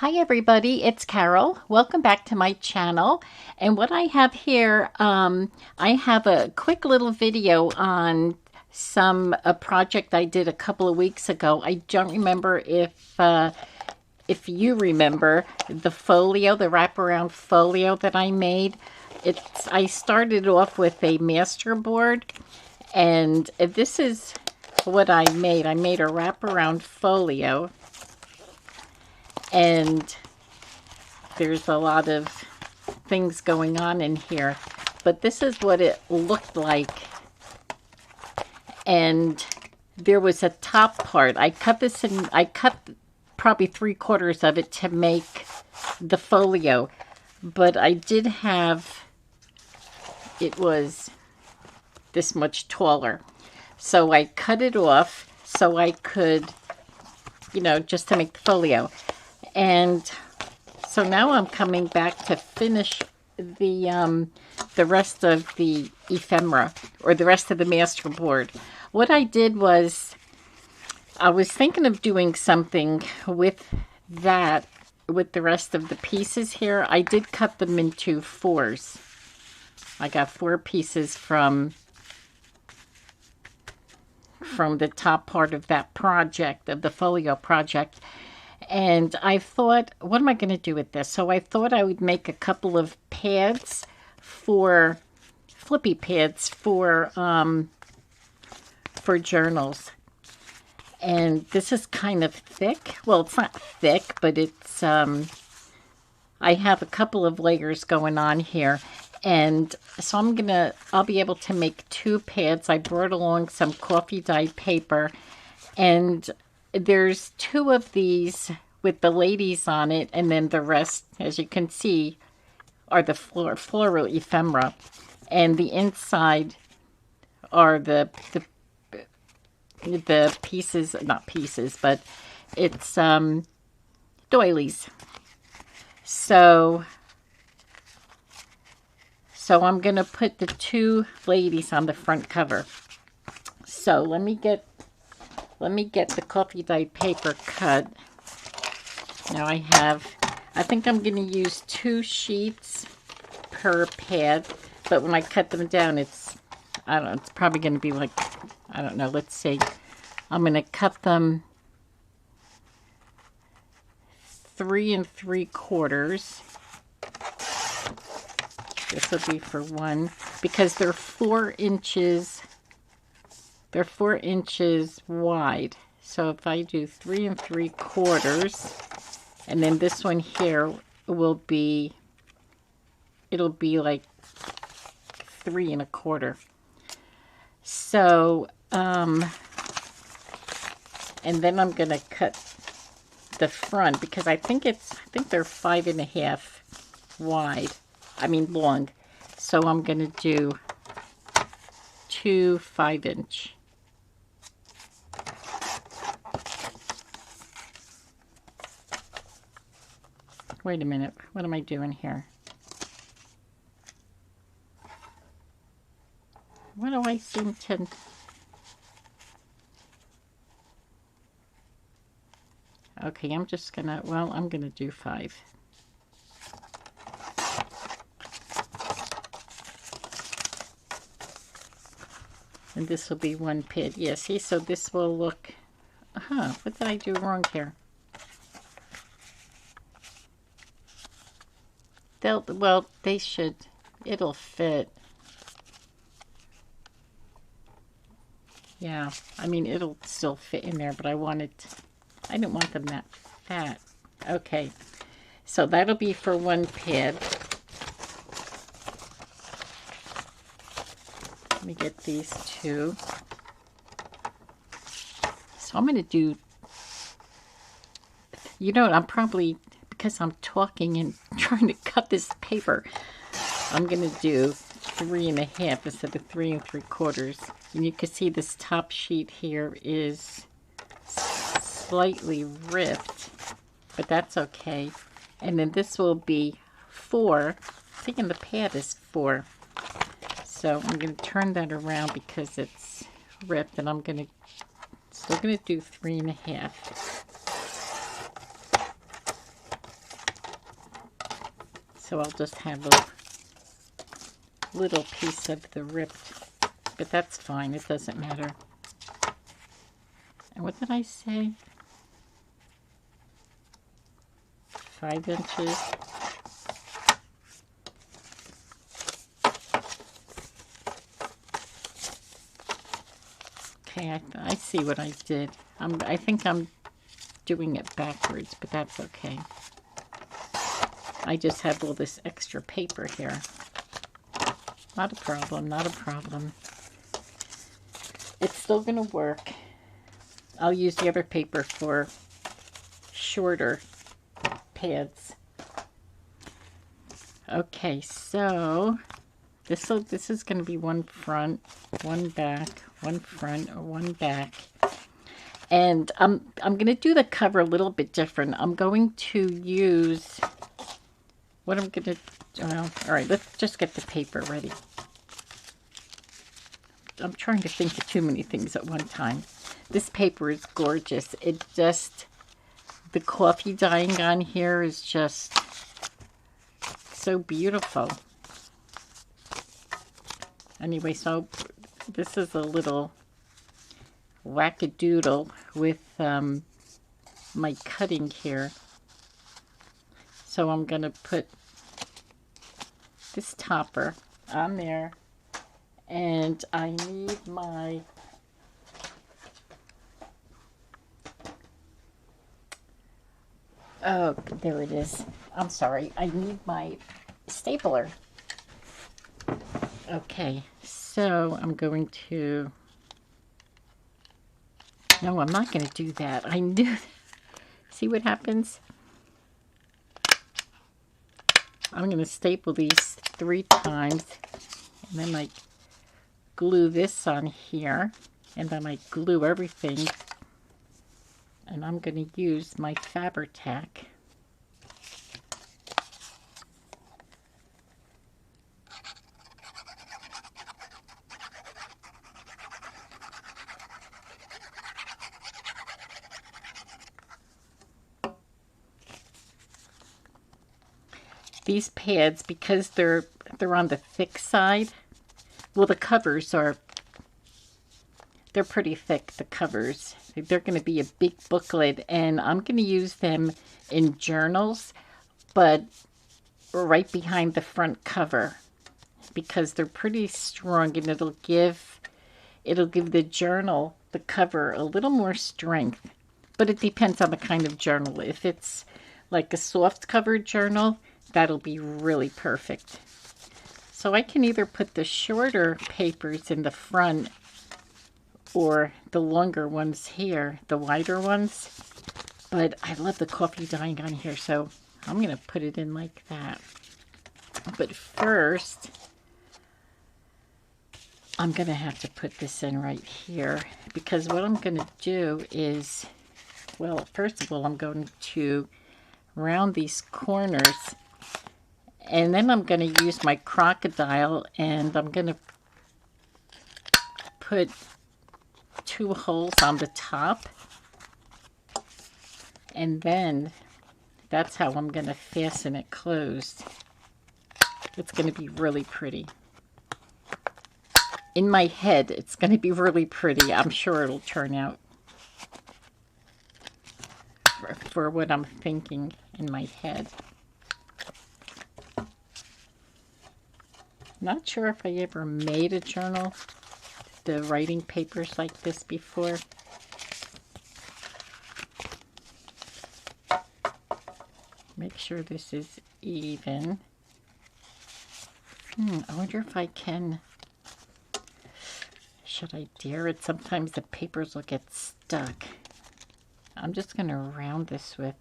Hi everybody, it's Carol. Welcome back to my channel. And what I have here, I have a quick little video on a project I did a couple of weeks ago. I don't remember if you remember the folio, the wraparound folio that I made. I started off with a master board, and this is what I made. I made a wraparound folio, and there's a lot of things going on in here, but this is what it looked like. And there was a top part. I cut probably 3/4 of it to make the folio, but I did have, it was this much taller. So I cut it off so I could, just to make the folio. And so now I'm coming back to finish the rest of the ephemera, or the rest of the master board. What I did was, I was thinking of doing something with that, with the rest of the pieces here. I did cut them into fours. I got 4 pieces from the top part of that project, of the folio project. And I thought, what am I going to do with this? So I thought I would make a couple of pads flippy pads for journals. And this is kind of thick. Well, it's not thick, but it's, I have a couple of layers going on here. And so I'll be able to make 2 pads. I brought along some coffee dyed paper, and there's 2 of these with the ladies on it, and then the rest, as you can see, are the floral ephemera, and the inside are the pieces, not pieces, but it's doilies. So I'm gonna put the 2 ladies on the front cover. So let me get the coffee dyed paper cut. Now I think I'm going to use 2 sheets per pad, but when I cut them down, it's probably going to be like, I don't know, let's see. I'm going to cut them 3 3/4. This will be for 1, because they're 4 inches. They're 4 inches wide. So if I do 3 3/4, and then this one here it'll be like 3 1/4. So, and then I'm gonna cut the front, because I think they're 5 1/2 wide. I mean long. So I'm gonna do 2 5-inch. Wait a minute, what am I doing here? What do I seem to... Okay, I'm gonna do 5. And this will be 1 pad. Yeah, see, so this will look... what did I do wrong here? They should... It'll fit. Yeah, I mean, it'll still fit in there, but I didn't want them that fat. Okay, so that'll be for 1 pad. Let me get these 2. So I'm going to do, I'm probably, because I'm talking and trying to cut this paper, I'm going to do 3 1/2 instead of 3 3/4. And you can see this top sheet here is slightly ripped, but that's okay. And then this will be 4. I think in the pad is 4. So I'm going to turn that around because it's ripped, and I'm going to still going to do 3 1/2. So I'll just have a little piece of the ripped, but that's fine. It doesn't matter. And what did I say? 5 inches. Okay, I see what I did. I think I'm doing it backwards, but that's okay. I just have all this extra paper here. Not a problem, not a problem. It's still going to work. I'll use the other paper for shorter pads. Okay, so this is going to be one front, one back, one front, or one back. And I'm going to do the cover a little bit different. I'm going to use what I'm going to, well, all right, let's just get the paper ready. I'm trying to think of too many things at one time. This paper is gorgeous. It just, the coffee dyeing on here is just so beautiful. Anyway, so this is a little wackadoodle with my cutting here. So I'm going to put this topper on there, and I need my oh, there it is. I'm sorry. I need my stapler. Okay, so I'm going to, no, I'm not going to do that. I knew, see what happens? I'm going to staple these 3 times, and then I glue this on here, and then I glue everything, and I'm going to use my Fabri-Tac. These pads, because they're on the thick side, well, the covers are, they're pretty thick, the covers. They're going to be a big booklet, and I'm going to use them in journals, but right behind the front cover, because they're pretty strong, and it'll give the journal, the cover, a little more strength. But it depends on the kind of journal. If it's like a soft covered journal, that'll be really perfect. So I can either put the shorter papers in the front or the longer ones here, the wider ones. But I love the coffee dyeing on here, so I'm going to put it in like that. But first, I'm going to have to put this in right here, because what I'm going to do is, well, first of all, I'm going to round these corners, and then I'm going to use my crocodile, and I'm going to put 2 holes on the top, and then that's how I'm going to fasten it closed. It's going to be really pretty. In my head, it's going to be really pretty. I'm sure it'll turn out for what I'm thinking in my head. Not sure if I ever made a journal, the writing papers like this before. Make sure this is even. I wonder if I can, should I dare it? Sometimes the papers will get stuck. I'm just going to round this with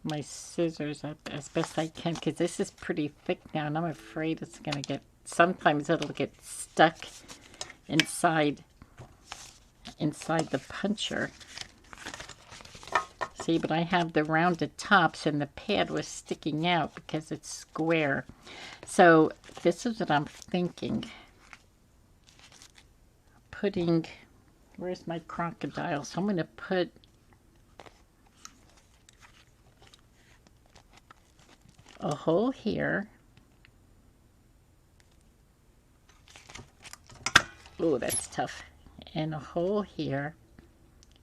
my scissors up as best I can, because this is pretty thick now, and I'm afraid it's going to get, sometimes it'll get stuck inside the puncher. See, but I have the rounded tops, and the pad was sticking out because it's square. So this is what I'm thinking. Putting, where's my crocodile? So I'm going to put a hole here. Oh, that's tough. And a hole here.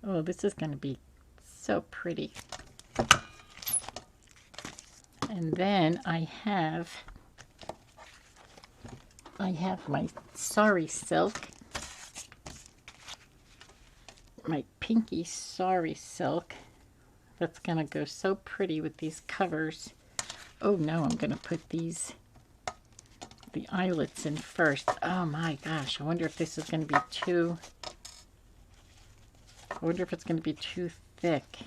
Oh, this is going to be so pretty. And then I have my Sari silk. My pinky Sari silk. That's going to go so pretty with these covers. Oh no, I'm going to put the eyelets in first. Oh my gosh, I wonder if this is going to be too... I wonder if it's going to be too thick.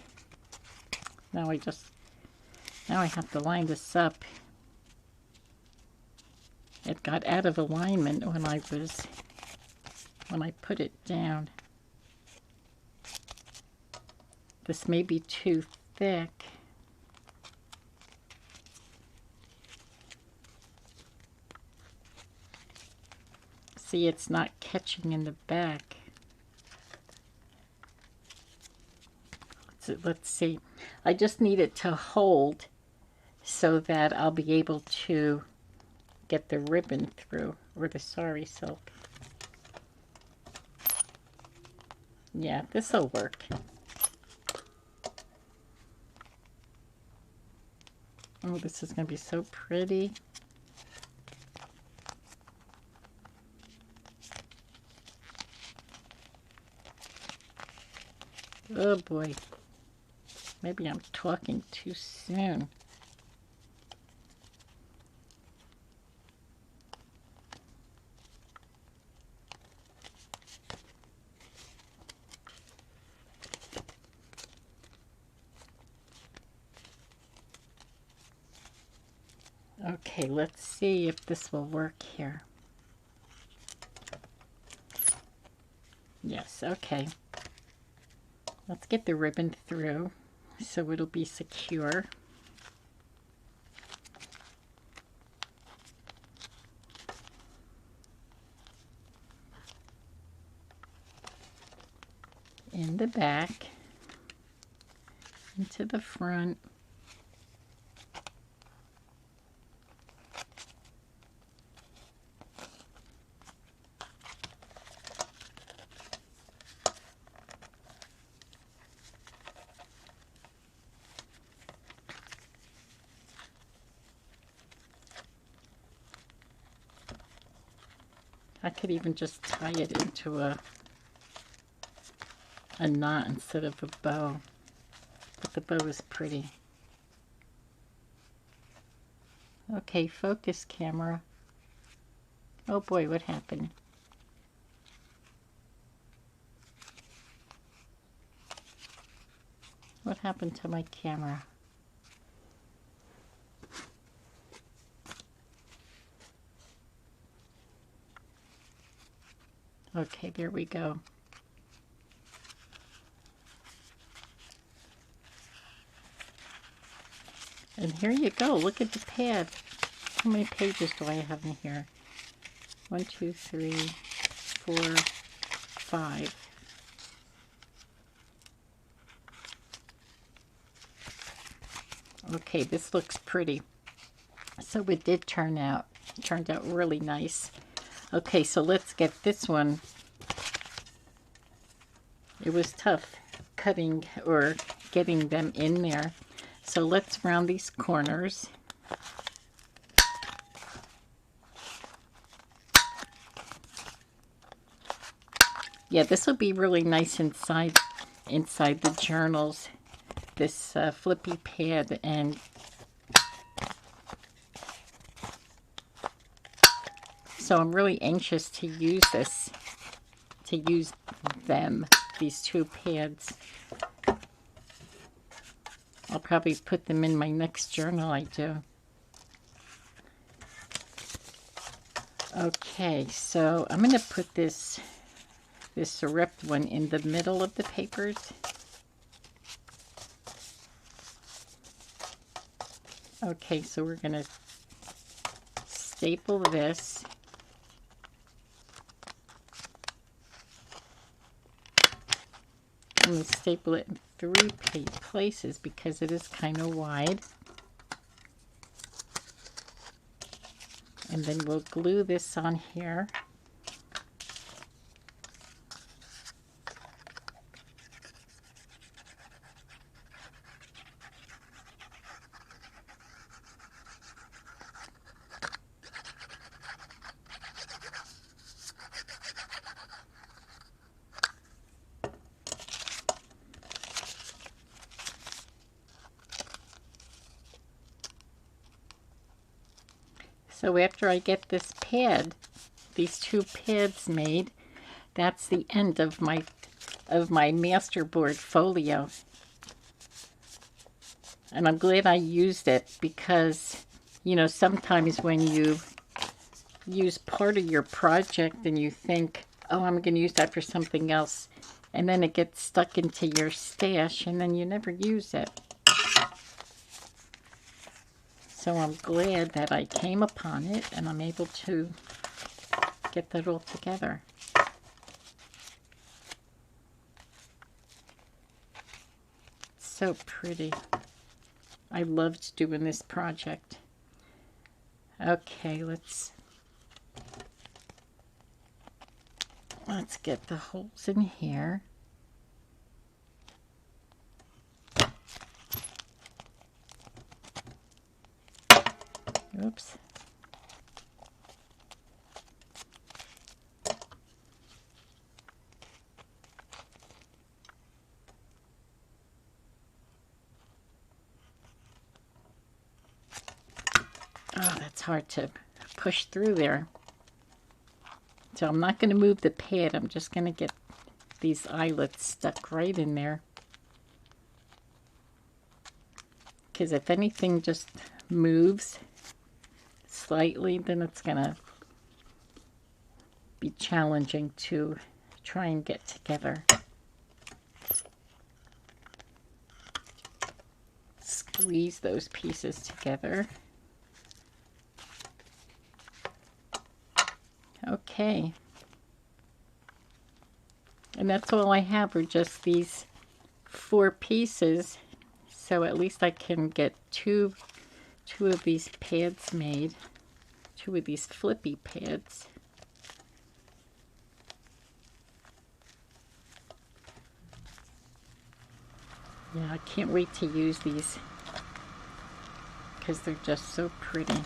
Now I have to line this up. It got out of alignment when I put it down. This may be too thick. See, it's not catching in the back. Let's see. I just need it to hold so that I'll be able to get the ribbon through, or the Sari silk. Yeah, this'll work. Oh, this is going to be so pretty. Oh boy. Maybe I'm talking too soon. Okay, let's see if this will work here. Yes, okay. Let's get the ribbon through so it'll be secure. In the back, into the front. I could even just tie it into a knot instead of a bow, but the bow is pretty. Okay, focus camera. Oh boy, what happened? What happened to my camera? Okay, there we go. And here you go. Look at the pad. How many pages do I have in here? 1, 2, 3, 4, 5. Okay, this looks pretty. So it did turn out. It turned out really nice. Okay, so let's get this one. It was tough cutting or getting them in there. So let's round these corners. Yeah, this will be really nice inside the journals. This flippy pad, and so I'm really anxious to use this, these two pads. I'll probably put them in my next journal I do. Okay, so I'm going to put this ripped one in the middle of the papers. Okay, so we're going to staple this. I'm going to staple it in 3 places because it is kind of wide. And then we'll glue this on here. So after I get this pad, these two pads made, that's the end of my masterboard folio. And I'm glad I used it because, you know, sometimes when you use part of your project and you think, oh, I'm going to use that for something else, and then it gets stuck into your stash and then you never use it. So I'm glad that I came upon it and I'm able to get that all together. So pretty. I loved doing this project. Okay, let's get the holes in here. Oops. Oh, that's hard to push through there. So I'm not going to move the pad. I'm just going to get these eyelets stuck right in there. Because if anything just moves slightly, then it's going to be challenging to try and get together. Squeeze those pieces together. Okay. And that's all I have are just these 4 pieces. So at least I can get two of these pads made. 2 of these flippy pads. Yeah, I can't wait to use these because they're just so pretty.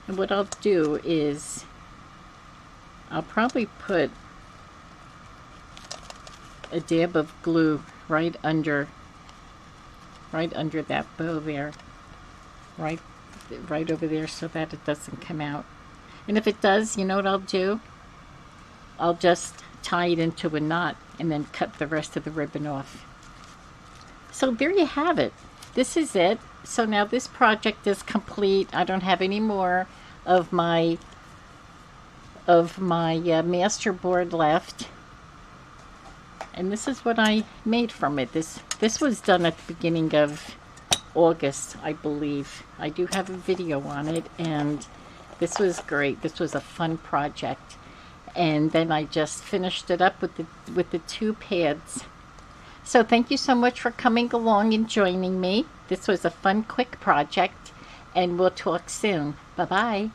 And what I'll do is I'll probably put a dab of glue right under that bow there, right over there, so that it doesn't come out. And if it does, you know what I'll do? I'll just tie it into a knot and then cut the rest of the ribbon off. So there you have it. This is it. So now this project is complete. I don't have any more of my master board left, and this is what I made from it. This was done at the beginning of August, I believe. I do have a video on it, and this was great. This was a fun project, and then I just finished it up with the 2 pads. So thank you so much for coming along and joining me. This was a fun, quick project, and we'll talk soon. Bye bye.